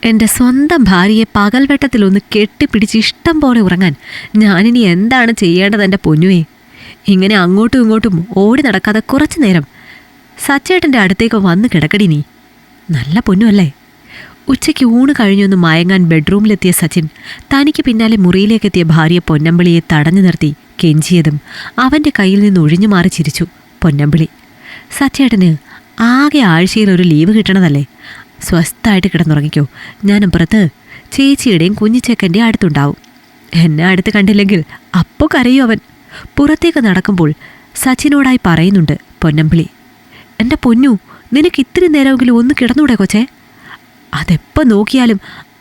എൻ്റെ സ്വന്തം ഭാര്യയെ പകൽവെട്ടത്തിലൊന്ന് കെട്ടിപ്പിടിച്ച് ഇഷ്ടം പോലെ ഉറങ്ങാൻ ഞാനിനി എന്താണ് ചെയ്യേണ്ടത് എൻ്റെ പൊന്നുവേ? ഇങ്ങനെ അങ്ങോട്ടും ഇങ്ങോട്ടും ഓടി നടക്കാതെ കുറച്ചു നേരം സച്ചേട്ടൻ്റെ അടുത്തേക്ക് വന്ന് കിടക്കടി നീ. നല്ല പൊന്നുമല്ലേ? ഉച്ചയ്ക്ക് ഊണ് കഴിഞ്ഞൊന്ന് മയങ്ങാൻ ബെഡ്റൂമിലെത്തിയ സച്ചിൻ തനിക്ക് പിന്നാലെ മുറിയിലേക്കെത്തിയ ഭാര്യ പൊന്നമ്പിളിയെ തടഞ്ഞു നിർത്തി കെഞ്ചിയതും അവൻ്റെ കയ്യിൽ നിന്ന് ഒഴിഞ്ഞു മാറി ചിരിച്ചു പൊന്നമ്പിളി. സച്ചേട്ടന് ആകെ ആഴ്ചയിൽ ഒരു ലീവ് കിട്ടണതല്ലേ? സ്വസ്ഥമായിട്ട് കിടന്നുറങ്ങിക്കോ. ഞാനപ്പുറത്ത് ചേച്ചിയുടെയും കുഞ്ഞിച്ചേക്കൻ്റെ അടുത്തുണ്ടാവും. എന്നെ അടുത്ത് കണ്ടില്ലെങ്കിൽ അപ്പോൾ കരയും അവൻ. പുറത്തേക്ക് നടക്കുമ്പോൾ സച്ചിനോടായി പറയുന്നുണ്ട് പൊന്നമ്പിളി. എൻ്റെ പൊന്നു, നിനക്ക് ഇത്തിരി നേരമെങ്കിലും ഒന്ന് കിടന്നൂടെ കൊച്ചേ? അതെപ്പോൾ നോക്കിയാലും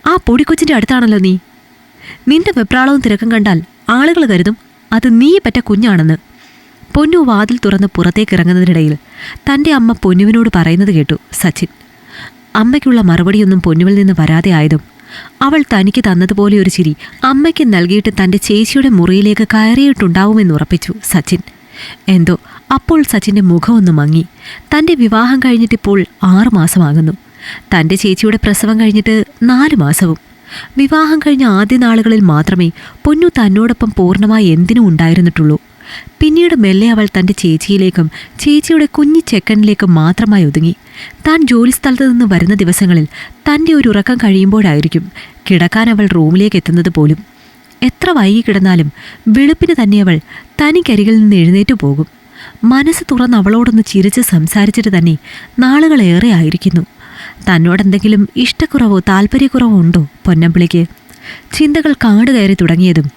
ആ പൊടിക്കൊച്ചിൻ്റെ അടുത്താണല്ലോ നീ. നിന്റെ വെപ്രാളവും തിരക്കും കണ്ടാൽ ആളുകൾ കരുതും അത് നീ പറ്റ കുഞ്ഞാണെന്ന്. പൊന്നു വാതിൽ തുറന്ന് പുറത്തേക്ക് ഇറങ്ങുന്നതിനിടയിൽ തൻ്റെ അമ്മ പൊന്നുവിനോട് പറയുന്നത് കേട്ടു സച്ചിൻ. അമ്മയ്ക്കുള്ള മറുപടിയൊന്നും പൊന്നുവിൽ നിന്ന് വരാതെ ആയതും അവൾ തനിക്ക് തന്നതുപോലെ ഒരു ചിരി അമ്മയ്ക്ക് നൽകിയിട്ട് തൻ്റെ ചേച്ചിയുടെ മുറിയിലേക്ക് കയറിയിട്ടുണ്ടാവുമെന്ന് ഉറപ്പിച്ചു സച്ചിൻ. എന്തോ അപ്പോൾ സച്ചിൻ്റെ മുഖമൊന്ന് മങ്ങി. തൻ്റെ വിവാഹം കഴിഞ്ഞിട്ടിപ്പോൾ 6 മാസമാകുന്നു. തൻ്റെ ചേച്ചിയുടെ പ്രസവം കഴിഞ്ഞിട്ട് 4 മാസവും. വിവാഹം കഴിഞ്ഞ ആദ്യ നാളുകളിൽ മാത്രമേ പൊന്നു തന്നോടൊപ്പം പൂർണ്ണമായി എന്തിനും ഉണ്ടായിരുന്നിട്ടുള്ളൂ. പിന്നീട് മെല്ലെ അവൾ തൻ്റെ ചേച്ചിയിലേക്കും ചേച്ചിയുടെ കുഞ്ഞി ചെക്കനിലേക്കും മാത്രമായി ഒതുങ്ങി. താൻ ജോലിസ്ഥലത്ത് നിന്ന് വരുന്ന ദിവസങ്ങളിൽ തൻ്റെ ഒരു ഉറക്കം കഴിയുമ്പോഴായിരിക്കും കിടക്കാൻ അവൾ റൂമിലേക്ക് എത്തുന്നത് പോലും. എത്ര വൈകി കിടന്നാലും വെളുപ്പിന് തന്നെ അവൾ തനിക്കരികിൽ നിന്ന് എഴുന്നേറ്റു പോകും. മനസ്സ് തുറന്ന് അവളോടൊന്ന് ചിരിച്ച് സംസാരിച്ചിട്ട് തന്നെ നാളുകളേറെ ആയിരിക്കുന്നു. തന്നോടെന്തെങ്കിലും ഇഷ്ടക്കുറവോ താല്പര്യക്കുറവോ ഉണ്ടോ പൊന്നമ്പിളിക്ക്? ചിന്തകൾ കാട് കയറി തുടങ്ങിയതും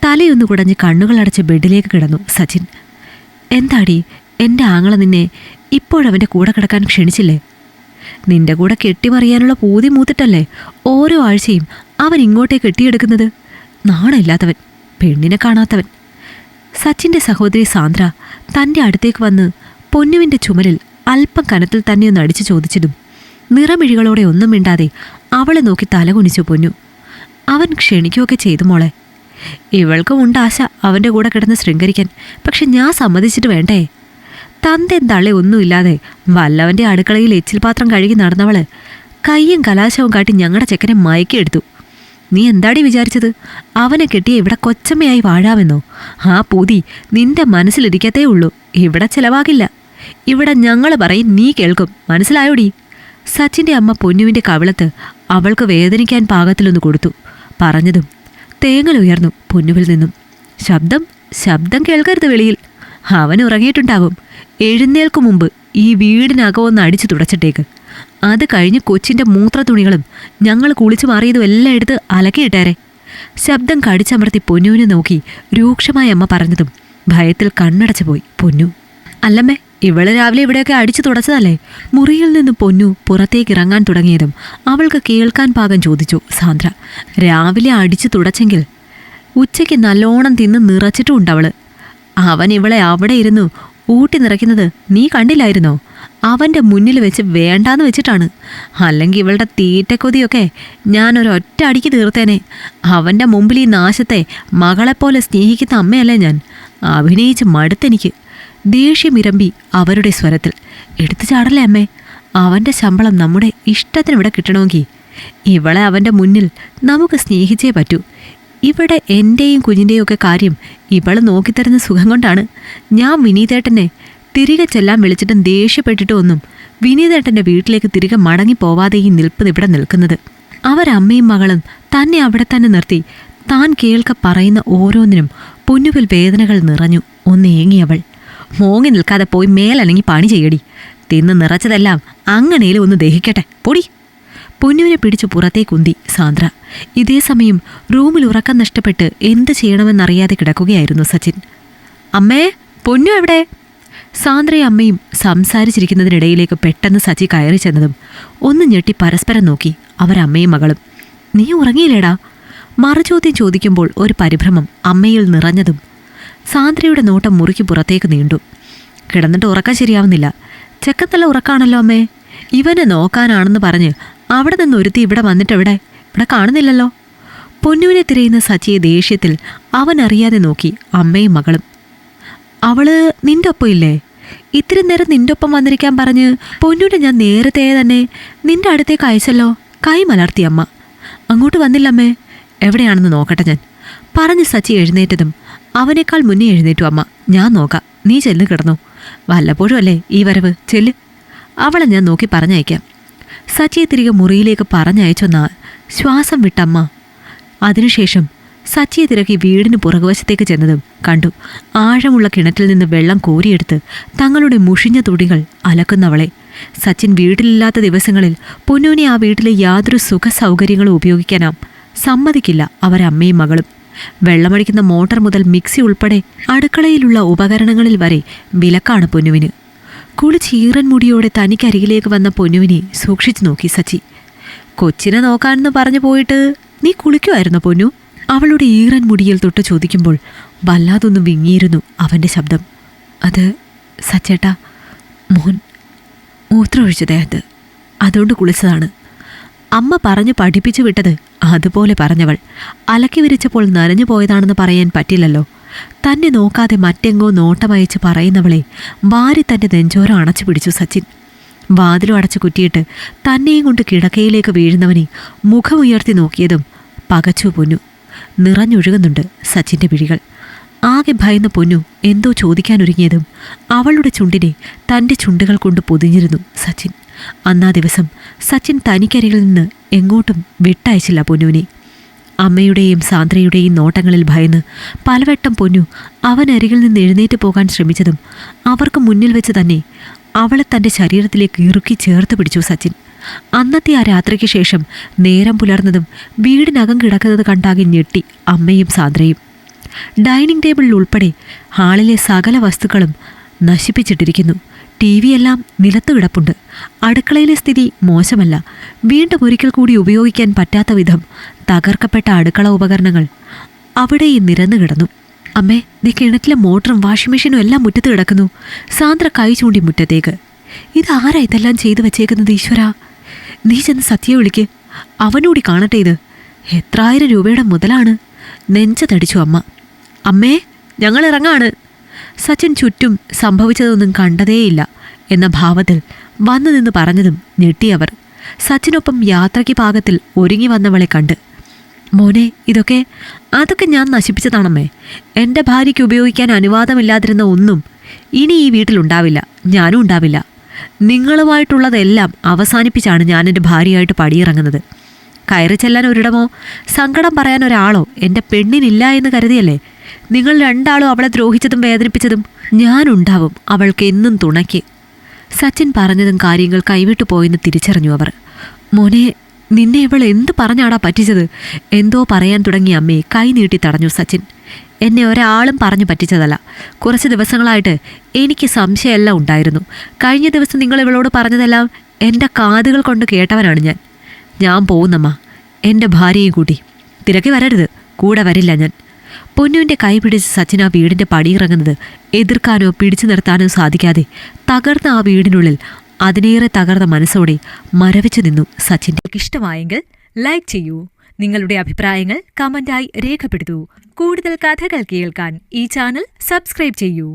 തലയൊന്നു കുടഞ്ഞ് കണ്ണുകളടച്ച് ബെഡിലേക്ക് കിടന്നു സച്ചിൻ. എന്താടി, എൻ്റെ ആങ്ങള നിന്നെ ഇപ്പോഴവൻ്റെ കൂടെ കിടക്കാൻ ക്ഷണിച്ചില്ലേ? നിന്റെ കൂടെ കെട്ടിമറിയാനുള്ള പൂതി മൂത്തിട്ടല്ലേ ഓരോ ആഴ്ചയും അവൻ ഇങ്ങോട്ടേ കെട്ടിയെടുക്കുന്നത്? നാണമില്ലാത്തവൻ, പെണ്ണിനെ കാണാത്തവൻ. സച്ചിൻ്റെ സഹോദരി സാന്ദ്ര തൻ്റെ അടുത്തേക്ക് വന്ന് പൊന്നുവിൻ്റെ ചുമലിൽ അല്പം കനത്തിൽ തന്നെ ഒന്ന് അടിച്ചു ചോദിച്ചതും നിറമിഴികളോടെ ഒന്നും മിണ്ടാതെ അവളെ നോക്കി തലകുനിച്ചു പൊന്നു. അവൻ ക്ഷണിക്കുകയൊക്കെ ചെയ്തു മോളെ. ഇവൾക്കും ഉണ്ടാശ അവൻ്റെ കൂടെ കിടന്ന് ശൃംഗരിക്കാൻ. പക്ഷെ ഞാൻ സമ്മതിച്ചിട്ട് വേണ്ടേ? തന്തയും തള്ളെ ഒന്നുമില്ലാതെ വല്ലവൻ്റെ അടുക്കളയിൽ എച്ചിൽ പാത്രം കഴുകി നടന്നവള് കയ്യും കലാശവും കാട്ടി ഞങ്ങളുടെ ചെക്കനെ മയക്കിയെടുത്തു. നീ എന്താടി വിചാരിച്ചത്? അവനെ കെട്ടിയ ഇവിടെ കൊച്ചമ്മയായി വാഴാമെന്നോ? ആ പൂതി നിന്റെ മനസ്സിലിരിക്കത്തേ ഉള്ളൂ. ഇവിടെ ചിലവാകില്ല. ഇവിടെ ഞങ്ങൾ പറയും, നീ കേൾക്കും. മനസ്സിലായോടി? സച്ചിൻ്റെ അമ്മ പൊന്നുവിൻ്റെ കവിളത്ത് അവൾക്ക് വേദനിക്കാൻ പാകത്തിലൊന്ന് കൊടുത്തു. പറഞ്ഞതും തേങ്ങലുയർന്നു പൊന്നുവിൽ നിന്നും. ശബ്ദം കേൾക്കരുത് വെളിയിൽ. അവൻ ഉറങ്ങിയിട്ടുണ്ടാവും. എഴുന്നേൽക്കു മുമ്പ് ഈ വീടിനകമൊന്ന് അടിച്ചു തുടച്ചിട്ടേക്ക്. അത് കഴിഞ്ഞ് കൊച്ചിൻ്റെ മൂത്രത്തുണികളും ഞങ്ങൾ കുളിച്ചു മാറിയതും എല്ലാം എടുത്ത് അലക്കിയിട്ടേരെ. ശബ്ദം കടിച്ചമർത്തി പൊന്നുവിനെ നോക്കി രൂക്ഷമായ അമ്മ പറഞ്ഞതും ഭയത്തിൽ കണ്ണടച്ചു പോയി പൊന്നു. അല്ലമ്മേ, ഇവള് രാവിലെ ഇവിടെയൊക്കെ അടിച്ചു തുടച്ചതല്ലേ? മുറിയിൽ നിന്ന് പൊന്നു പുറത്തേക്ക് ഇറങ്ങാൻ തുടങ്ങിയതും അവൾക്ക് കേൾക്കാൻ പാകം ചോദിച്ചു സാന്ദ്ര. രാവിലെ അടിച്ചു തുടച്ചെങ്കിൽ ഉച്ചയ്ക്ക് നല്ലോണം തിന്ന് നിറച്ചിട്ടുമുണ്ടവള്. അവൻ ഇവളെ അവിടെ ഇരുന്നു ഊട്ടി നിറയ്ക്കുന്നത് നീ കണ്ടില്ലായിരുന്നോ? അവൻ്റെ മുന്നിൽ വെച്ച് വേണ്ടാന്ന് വെച്ചിട്ടാണ്. അല്ലെങ്കിൽ ഇവളുടെ തീറ്റക്കൊതിയൊക്കെ ഞാനൊരൊറ്റ അടിക്ക് തീർത്തേനെ. അവൻ്റെ മുമ്പിൽ ഈ നാശത്തെ മകളെപ്പോലെ സ്നേഹിക്കുന്ന അമ്മയല്ലേ ഞാൻ. അഭിനയിച്ച് മടുത്തെനിക്ക്. ദേഷ്യമിരമ്പി അവരുടെ സ്വരത്തിൽ. എടുത്തു ചാടല്ലേ അമ്മേ? അവൻ്റെ ശമ്പളം നമ്മുടെ ഇഷ്ടത്തിനിവിടെ കിട്ടണമെങ്കിൽ ഇവളെ അവൻ്റെ മുന്നിൽ നമുക്ക് സ്നേഹിച്ചേ പറ്റൂ. ഇവിടെ എൻ്റെയും കുഞ്ഞിൻ്റെയും ഒക്കെ കാര്യം ഇവൾ നോക്കിത്തരുന്ന സുഖം കൊണ്ടാണ് ഞാൻ വിനീതേട്ടനെ തിരികെ ചെല്ലാൻ വിളിച്ചിട്ടും ദേഷ്യപ്പെട്ടിട്ടും ഒന്നും വിനീതേട്ടൻ്റെ വീട്ടിലേക്ക് തിരികെ മടങ്ങിപ്പോവാതെ ഈ നിൽപ്പ് ഇവിടെ നിൽക്കുന്നത്. അവരമ്മയും മകളും തന്നെ അവിടെ തന്നെ നിർത്തി താൻ കേൾക്ക പറയുന്ന ഓരോന്നിനും പൊന്നുവിൽ വേദനകൾ നിറഞ്ഞു. ഒന്ന് ഏങ്ങിയവൾ. മോങ്ങി നിൽക്കാതെ പോയി മേലല്ലെങ്കിൽ പണി ചെയ്യടി. തിന്ന് നിറച്ചതെല്ലാം അങ്ങനെയും ഒന്ന് ദഹിക്കട്ടെ പൊടി. പൊന്നുവിനെ പിടിച്ചു പുറത്തേക്കുന്തി സാന്ദ്ര. ഇതേ സമയം റൂമിൽ ഉറക്കം നഷ്ടപ്പെട്ട് എന്ത് ചെയ്യണമെന്നറിയാതെ കിടക്കുകയായിരുന്നു സച്ചിൻ. അമ്മേ, പൊന്നു എവിടെ? സാന്ദ്രയും അമ്മയും സംസാരിച്ചിരിക്കുന്നതിനിടയിലേക്ക് പെട്ടെന്ന് സച്ചി കയറി ചെന്നതും ഒന്ന് ഞെട്ടി പരസ്പരം നോക്കി അവരമ്മയും മകളും. നീ ഉറങ്ങിയില്ലേടാ? മറുചോദ്യം ചോദിക്കുമ്പോൾ ഒരു പരിഭ്രമം അമ്മയിൽ നിറഞ്ഞതും സാന്ദ്രയുടെ നോട്ടം മുറിക്ക് പുറത്തേക്ക് നീണ്ടു. കിടന്നിട്ട് ഉറക്കം ശരിയാവുന്നില്ല. ചെക്കൻ നല്ല ഉറക്കാണല്ലോ അമ്മേ. ഇവനെ നോക്കാനാണെന്ന് പറഞ്ഞ് അവിടെ നിന്ന് ഒരുത്തി ഇവിടെ വന്നിട്ടെവിടെ? ഇവിടെ കാണുന്നില്ലല്ലോ. പൊന്നുവിനെ തിരയുന്ന സച്ചിയെ ദേഷ്യത്തിൽ അവൻ അറിയാതെ നോക്കി അമ്മയും മകളും. അവള് നിന്റെ ഒപ്പം ഇല്ലേ? ഇത്തിരി നേരം നിന്റെ ഒപ്പം വന്നിരിക്കാൻ പറഞ്ഞ് പൊന്നുവിനെ ഞാൻ നേരത്തെ തന്നെ നിന്റെ അടുത്തേക്ക് അയച്ചല്ലോ. കൈ മലർത്തി അമ്മ. അങ്ങോട്ട് വന്നില്ലമ്മേ. എവിടെയാണെന്ന് നോക്കട്ടെ ഞാൻ. പറഞ്ഞ് സച്ചി എഴുന്നേറ്റതും അവനേക്കാൾ മുന്നേ എഴുന്നേറ്റു അമ്മ. ഞാൻ നോക്കാം, നീ ചെല്ല് കിടന്നു. വല്ലപ്പോഴും അല്ലേ ഈ വരവ്, ചെല്ല്. അവളെ ഞാൻ നോക്കി പറഞ്ഞയക്കാം. സച്ചിയെ തിരികെ മുറിയിലേക്ക് പറഞ്ഞയച്ചൊന്ന ശ്വാസം വിട്ടമ്മ. അതിനുശേഷം സച്ചിയെ തിരക്കി വീടിന് പുറകുവശത്തേക്ക് ചെന്നതും കണ്ടു ആഴമുള്ള കിണറ്റിൽ നിന്ന് വെള്ളം കോരിയെടുത്ത് തങ്ങളുടെ മുഷിഞ്ഞ തുടികൾ അലക്കുന്നവളെ. സച്ചിൻ വീട്ടിലില്ലാത്ത ദിവസങ്ങളിൽ പൊന്നൂനെ ആ വീട്ടിലെ യാതൊരു സുഖ സൗകര്യങ്ങളും ഉപയോഗിക്കാനാം സമ്മതിക്കില്ല അവരമ്മയും മകളും. വെള്ളമടിക്കുന്ന മോട്ടർ മുതൽ മിക്സി ഉൾപ്പെടെ അടുക്കളയിലുള്ള ഉപകരണങ്ങളിൽ വരെ വിലക്കാണ് പൊന്നുവിന്. കുളിച്ചീറൻ മുടിയോടെ തനിക്കരികിലേക്ക് വന്ന പൊന്നുവിനെ സൂക്ഷിച്ചു നോക്കി സച്ചി. കൊച്ചിനെ നോക്കാനെന്ന് പറഞ്ഞു പോയിട്ട് നീ കുളിക്കുമായിരുന്നോ പൊന്നു? അവളുടെ ഈറൻ മുടിയിൽ തൊട്ട് ചോദിക്കുമ്പോൾ വല്ലാതൊന്ന് വിങ്ങിയിരുന്നു അവൻ്റെ ശബ്ദം. അത് സച്ചേട്ടാ, മോൻ മൂത്രമൊഴിച്ചു ദേഹത്ത്, അതുകൊണ്ട് കുളിച്ചതാണ്. അമ്മ പറഞ്ഞു പഠിപ്പിച്ചു വിട്ടത് അതുപോലെ പറഞ്ഞവൾ. അലക്കി വിരിച്ചപ്പോൾ നനഞ്ഞു പോയതാണെന്ന് പറയാൻ പറ്റില്ലല്ലോ. തന്നെ നോക്കാതെ മറ്റെങ്ങോ നോട്ടമയച്ച് പറയുന്നവളെ വാരി തൻ്റെ നെഞ്ചോരം അണച്ചു പിടിച്ചു സച്ചിൻ. വാതിലും അടച്ചു കുറ്റിയിട്ട് തന്നെയും കൊണ്ട് കിടക്കയിലേക്ക് വീഴുന്നവനെ മുഖമുയർത്തി നോക്കിയതും പകച്ചു പൊന്നു. നിറഞ്ഞൊഴുകുന്നുണ്ട് സച്ചിൻ്റെ വിഴികൾ. ആകെ ഭയന്ന പൊന്നു എന്തോ ചോദിക്കാനൊരുങ്ങിയതും അവളുടെ ചുണ്ടിനെ തൻ്റെ ചുണ്ടുകൾ കൊണ്ട് പൊതിഞ്ഞിരുന്നു സച്ചിൻ. അന്നാ ദിവസം സച്ചിൻ തനിക്കരികിൽ നിന്ന് എങ്ങോട്ടും വിട്ടയച്ചില്ല പൊന്നുവിനെ. അമ്മയുടെയും സാന്ദ്രയുടെയും നോട്ടങ്ങളിൽ ഭയന്ന് പലവട്ടം പൊന്നു അവനരികിൽ നിന്ന് എഴുന്നേറ്റ് പോകാൻ ശ്രമിച്ചതും അവർക്ക് മുന്നിൽ വെച്ച് തന്നെ അവളെ തൻ്റെ ശരീരത്തിലേക്ക് ഇറുക്കി ചേർത്ത് പിടിച്ചു സച്ചിൻ. അന്നത്തെ ആ രാത്രിക്ക് ശേഷം നേരം പുലർന്നതും വീടിനകം കിടക്കുന്നത് കണ്ടാകെ ഞെട്ടി അമ്മയും സാന്ദ്രയും. ഡൈനിങ് ടേബിളിൽ ഉൾപ്പെടെ ഹാളിലെ സകല വസ്തുക്കളും നശിപ്പിച്ചിട്ടിരിക്കുന്നു. TV എല്ലാം നിലത്തു കിടപ്പുണ്ട്. അടുക്കളയിലെ സ്ഥിതി മോശമല്ല. വീണ്ടും ഒരിക്കൽ കൂടി ഉപയോഗിക്കാൻ പറ്റാത്ത വിധം തകർക്കപ്പെട്ട അടുക്കള ഉപകരണങ്ങൾ അവിടെ നിരന്നു കിടന്നു. അമ്മേ, നീ കിണറ്റിലെ മോട്ടറും വാഷിംഗ് മെഷീനും എല്ലാം മുറ്റത്ത് കിടക്കുന്നു. സാന്ദ്ര കൈ ചൂണ്ടി മുറ്റത്തേക്ക്. ഇതാരാ ഇതെല്ലാം ചെയ്തു വെച്ചേക്കുന്നത് ഈശ്വരാ? നീ ചെന്ന് സത്യയെ വിളിക്ക്, അവനൂടി കാണട്ടെ ഇത്. എത്രായിരം രൂപയുടെ മുതലാണ്? നെഞ്ചതടിച്ചു അമ്മ. അമ്മേ, ഞങ്ങൾ ഇറങ്ങാണ്. സച്ചിൻ ചുറ്റും സംഭവിച്ചതൊന്നും കണ്ടതേയില്ല എന്ന ഭാവത്തിൽ വന്നു നിന്ന് പറഞ്ഞതും ഞെട്ടിയവർ. സച്ചിനൊപ്പം യാത്രയ്ക്ക് പാകത്തിൽ ഒരുങ്ങി വന്നവളെ കണ്ട്, മോനെ, അതൊക്കെ ഞാൻ നശിപ്പിച്ചതാണമ്മേ. എൻ്റെ ഭാര്യയ്ക്ക് ഉപയോഗിക്കാൻ അനുവാദമില്ലാതിരുന്ന ഒന്നും ഇനി ഈ വീട്ടിലുണ്ടാവില്ല, ഞാനും ഉണ്ടാവില്ല. നിങ്ങളുമായിട്ടുള്ളതെല്ലാം അവസാനിപ്പിച്ചാണ് ഞാൻ എൻ്റെ ഭാര്യയായിട്ട് പടിയിറങ്ങുന്നത്. കയറി ചെല്ലാൻ ഒരിടമോ സങ്കടം പറയാൻ ഒരാളോ എൻ്റെ പെണ്ണിനില്ല എന്ന് കരുതിയല്ലേ നിങ്ങൾ രണ്ടാളും അവളെ ദ്രോഹിച്ചതും വേദനിപ്പിച്ചതും? ഞാനുണ്ടാവും അവൾക്ക് എന്നും തുണയ്ക്ക്. സച്ചിൻ പറഞ്ഞതും കാര്യങ്ങൾ കൈവിട്ടു പോയെന്ന് തിരിച്ചറിഞ്ഞു അവർ. മോനെ, നിന്നെ ഇവൾ എന്ത് പറഞ്ഞാടാ പറ്റിച്ചത്? എന്തോ പറയാൻ തുടങ്ങിയ അമ്മയെ കൈ നീട്ടി തടഞ്ഞു സച്ചിൻ. എന്നെ ഒരാളും പറഞ്ഞു പറ്റിച്ചതല്ല. കുറച്ച് ദിവസങ്ങളായിട്ട് എനിക്ക് സംശയമെല്ലാം ഉണ്ടായിരുന്നു. കഴിഞ്ഞ ദിവസം നിങ്ങൾ ഇവളോട് പറഞ്ഞതെല്ലാം എൻ്റെ കാതുകൾ കൊണ്ട് കേട്ടവനാണ് ഞാൻ. ഞാൻ പോകുന്നമ്മ, എൻ്റെ ഭാര്യയും കൂട്ടി. തിരക്കി വരരുത്, കൂടെ വരില്ല ഞാൻ. പൊന്നുവിൻ്റെ കൈ പിടിച്ച് സച്ചിൻ ആ വീടിൻ്റെ പടിയിറങ്ങുന്നത് എതിർക്കാനോ പിടിച്ചു നിർത്താനോ സാധിക്കാതെ തകർന്ന ആ വീടിനുള്ളിൽ അതിനേറെ തകർന്ന മനസ്സോടെ മരവിച്ചു നിന്നു സച്ചിൻ. ഇഷ്ടമായെങ്കിൽ ലൈക്ക് ചെയ്യൂ. നിങ്ങളുടെ അഭിപ്രായങ്ങൾ കമന്റായി രേഖപ്പെടുത്തൂ. കൂടുതൽ കഥകൾ കേൾക്കാൻ ഈ ചാനൽ സബ്സ്ക്രൈബ് ചെയ്യൂ.